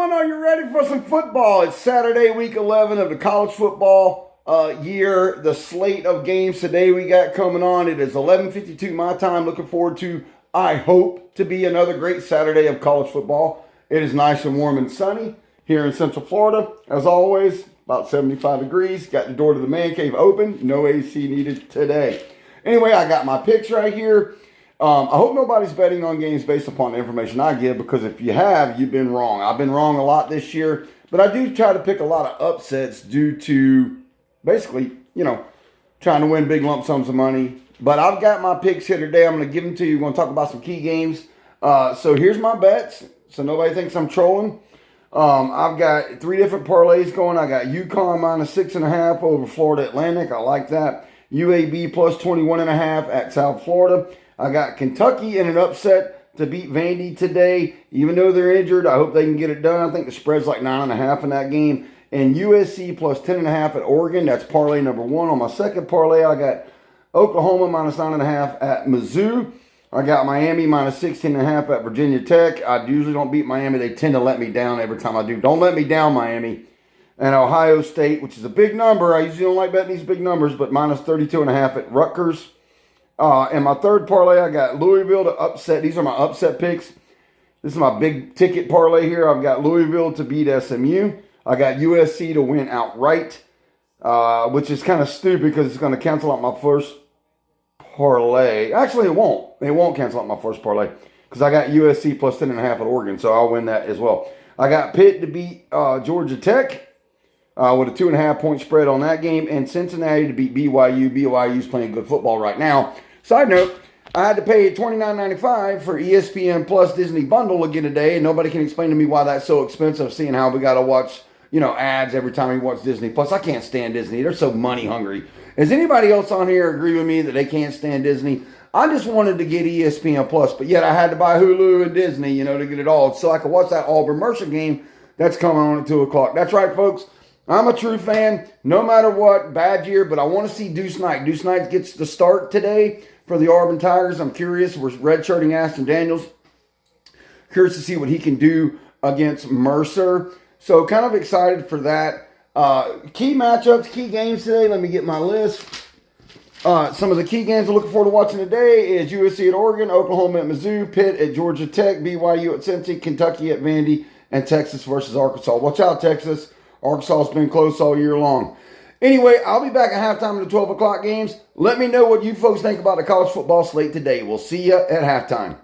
everyone. Are you ready for some football? It's Saturday, week 11 of the college football year. The slate of games today we got coming on. It is 11:52 my time. Looking forward to, I hope, to be another great Saturday of college football. It is nice and warm and sunny here in Central Florida. As always, about 75 degrees. Got the door to the man cave open. No AC needed today. Anyway, I got my picks right here. I hope nobody's betting on games based upon the information I give, because if you have, you've been wrong. I've been wrong a lot this year, but I do try to pick a lot of upsets due to basically, trying to win big lump sums of money. But I've got my picks here today. I'm going to give them to you. We're going to talk about some key games. So here's my bets, so nobody thinks I'm trolling. I've got 3 different parlays going. I got UConn minus 6.5 over Florida Atlantic. I like that. UAB plus 21.5 at South Florida. I got Kentucky in an upset to beat Vandy today. Even though they're injured, I hope they can get it done. I think the spread's like 9.5 in that game. And USC plus 10.5 at Oregon. That's parlay number 1. On my second parlay, I got Oklahoma minus 9.5 at MIZZOU. I got Miami minus 16.5 at Virginia Tech. I usually don't beat Miami. They tend to let me down every time I do. Don't let me down, Miami. And Ohio State, which is a big number. I usually don't like betting these big numbers, but minus 32.5 at Rutgers. And my third parlay, I got Louisville to upset. These are my upset picks. This is my big ticket parlay here. I've got Louisville to beat SMU. I got USC to win outright, which is kind of stupid because it's going to cancel out my first parlay. Actually, it won't. It won't cancel out my first parlay because I got USC plus 10.5 at Oregon, so I'll win that as well. I got Pitt to beat Georgia Tech with a 2.5 point spread on that game, and Cincinnati to beat BYU. BYU's playing good football right now. Side note, I had to pay $29.95 for ESPN Plus Disney Bundle again today, and nobody can explain to me why that's so expensive, seeing how we got to watch, ads every time we watch Disney Plus. I can't stand Disney. They're so money hungry. Does anybody else on here agree with me that they can't stand Disney? I just wanted to get ESPN Plus, but yet I had to buy Hulu and Disney, to get it all, so I could watch that Auburn-Mercer game that's coming on at 2 o'clock. That's right, folks. I'm a true fan, no matter what, bad year, but I want to see Deuce Knight. Deuce Knight gets the start today for the Auburn Tigers. I'm curious. We're redshirting Ashton Daniels. Curious to see what he can do against Mercer. So kind of excited for that. Key matchups, key games today. Let me get my list. Some of the key games I'm looking forward to watching today is USC at Oregon, Oklahoma at Mizzou, Pitt at Georgia Tech, BYU at Cincy, Kentucky at Vandy, and Texas versus Arkansas. Watch out, Texas. Arkansas has been close all year long. Anyway, I'll be back at halftime in the 12 o'clock games. Let me know what you folks think about the college football slate today. We'll see you at halftime.